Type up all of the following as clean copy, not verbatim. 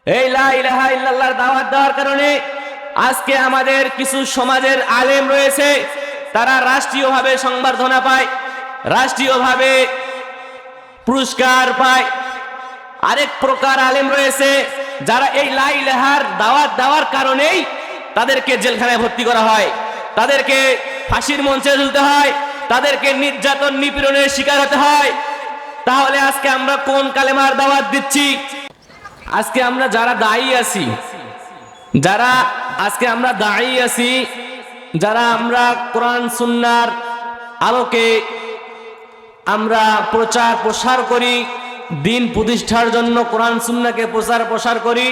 এই লা ইলাহা ইল্লাল্লাহর দাওয়াত দেওয়ার কারণে আজকে আমাদের কিছু সমাজের আলেম রয়েছে, তারা রাষ্ট্রীয়ভাবে সংবর্ধনা পায়, রাষ্ট্রীয়ভাবে পুরস্কার পায়। আরেক প্রকার আলেম রয়েছে যারা এই লা ইলাহার দাওয়াত দেওয়ার কারণেই তাদেরকে জেলখানায় ভর্তি করা হয়, তাদেরকে ফাঁসির মঞ্চে ঝুলতে হয়, তাদেরকে নির্যাতন নিপীড়নের শিকার হতে হয়। তাহলে আজকে আমরা কোন কালেমার দাওয়াত দিচ্ছি? আজকে আমরা যারা দায়ী আছি, যারা আমরা কোরআন সুন্নাহর আলোকে আমরা প্রচার প্রসার করি, দিন প্রতিষ্ঠার জন্য কোরআন সুন্নাহকে প্রচার প্রসার করি,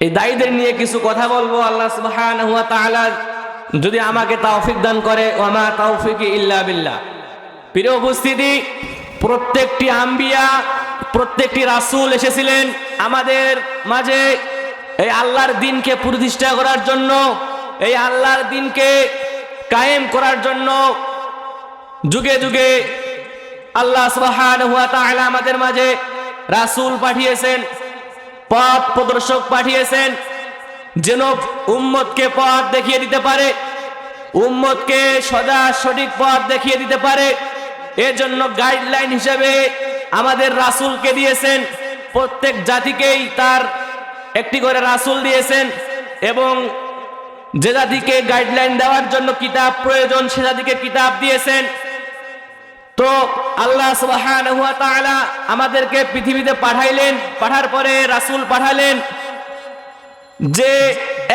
এই দায়ীদের নিয়ে কিছু কথা বলবো। আল্লাহ সুবহানাহু ওয়া তাআলা যদি আমাকে তৌফিক দান করে, ওয়া মা তাওফিকি ইল্লা বিল্লাহ। প্রিয় উপস্থিতি, প্রত্যেকটি আম্বিয়া, প্রত্যেকটি রাসূল এসেছিলেন আমাদের মাঝে এই আল্লাহর দ্বীনকে প্রতিষ্ঠা করার জন্য, এই আল্লাহর দ্বীনকে কায়েম করার জন্য। যুগে যুগে আল্লাহ সুবহানাহু ওয়া তাআলা আমাদের মাঝে রাসূল পাঠিয়েছেন, পথ প্রদর্শক পাঠিয়েছেন, যেন উম্মতকে পথ দেখিয়ে দিতে পারে, উম্মতকে সদা সঠিক পথ দেখিয়ে দিতে পারে। এর জন্য গাইডলাইন হিসেবে আমাদের রাসূলকে দিয়েছেন। প্রত্যেক জাতিকেই তার একটি করে রাসূল দিয়েছেন, এবং যে জাতিকে গাইডলাইন দেওয়ার জন্য কিতাব প্রয়োজন সে জাতিকে কিতাব দিয়েছেন। তো আল্লাহ সুবহানাহু ওয়া তাআলা আমাদেরকে পৃথিবীতে পাঠাইলেন, পাঠার পরে রাসূল পাঠালেন যে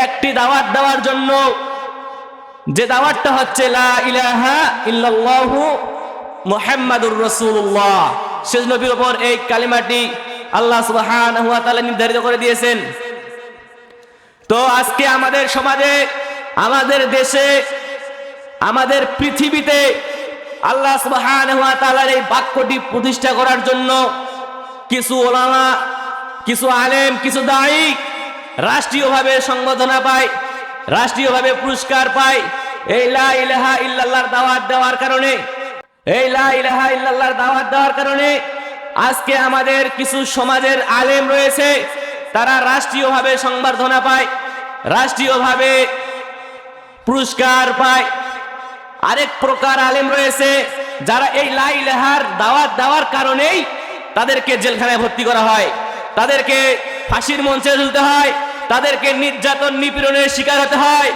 একটি দাওয়াত দেওয়ার জন্য, যে দাওয়াতটা হচ্ছে লা ইলাহা ইল্লাল্লাহু মুহাম্মাদুর রাসূলুল্লাহ। শেষ নবীর উপর এই কালিমাটি আল্লাহ সুবহানাহু ওয়া তাআলা নির্ধারিত করে দিয়েছেন। তো আজকে আমাদের সমাজে, আমাদের দেশে, আমাদের পৃথিবীতে আল্লাহ সুবহানাহু ওয়া তাআলার এই বাক্যটি প্রতিষ্ঠা করার জন্য কিছু ওলামা, কিছু আলেম, কিছু দায়ী রাষ্ট্রীয়ভাবে সংবর্ধনা পায়, রাষ্ট্রীয়ভাবে পুরস্কার পায়। এই লা ইলাহা ইল্লাল্লাহর দাওয়াত দেওয়ার কারণে, এই লা ইলাহা ইল্লাল্লাহর দাওয়াত দেওয়ার কারণে আজকে আমাদের কিছু সমাজের আলেম রয়েছে, তারা রাষ্ট্রীয়ভাবে সংবর্ধনা পায়, রাষ্ট্রীয়ভাবে পুরস্কার পায়। আরেক প্রকার আলেম রয়েছে যারা এই লা ইলাহার দাওয়াত দেওয়ার কারণেই তাদেরকে জেলখানায় ভর্তি করা হয়, তাদেরকে ফাঁসির মঞ্চে ঝুলতে হয়, তাদেরকে নির্যাতন নিপীড়নের শিকার হতে হয়।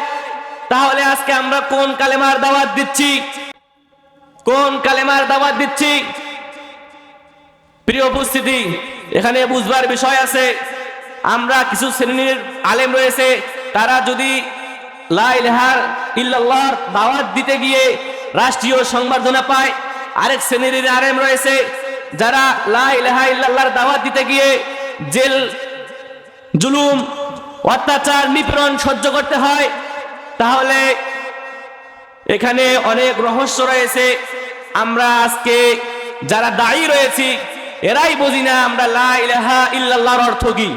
তাহলে আজকে আমরা কোন কালেমার দাওয়াত দিচ্ছি? কোন কালেমার দাওয়াত দিচ্ছি? প্রিয় উপস্থিতি, এখানে বুঝবার বিষয় আছে। আমরা কিছু শ্রেণীর আলেম রয়েছে, তারা যদি লা ইলাহা ইল্লাল্লাহর দাওয়াত দিতে গিয়ে রাষ্ট্রীয় সংবর্ধনা পায়। আরেক শ্রেণীর আলেম রয়েছে যারা লা ইলাহা ইল্লাল্লাহর দাওয়াত দিতে গিয়ে জেল, জুলুম, অত্যাচার, নিপীড়ন সহ্য করতে হয়। তাহলে এখানে অনেক রহস্য রয়েছে। আমরা আজকে যারা দায়ী রয়েছি এরাই বুঝি না আমরা লা ইলাহা ইল্লাল্লাহর অর্থ কি।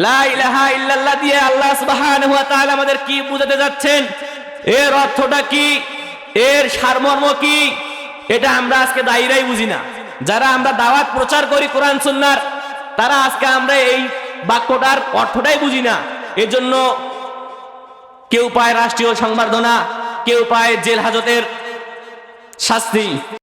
লা ইলাহা ইল্লাল্লাহ দিয়ে আল্লাহ সুবহানাহু ওয়া তাআলা আমাদের কি বোঝাতে যাচ্ছেন, এর অর্থটা কি, এর সারমর্ম কি, এটা আমরা আজকে দায়ীরাই বুঝি না। যারা আমরা দাওয়াত প্রচার করি কোরআন সুন্নাহর, তারা আজকে আমরা এই বাক্যটার অর্থটাই বুঝি না। এজন্য কেউ পায় রাষ্ট্রীয় সংবর্ধনা, কেউ পায় জেল হাজতের শাস্তি।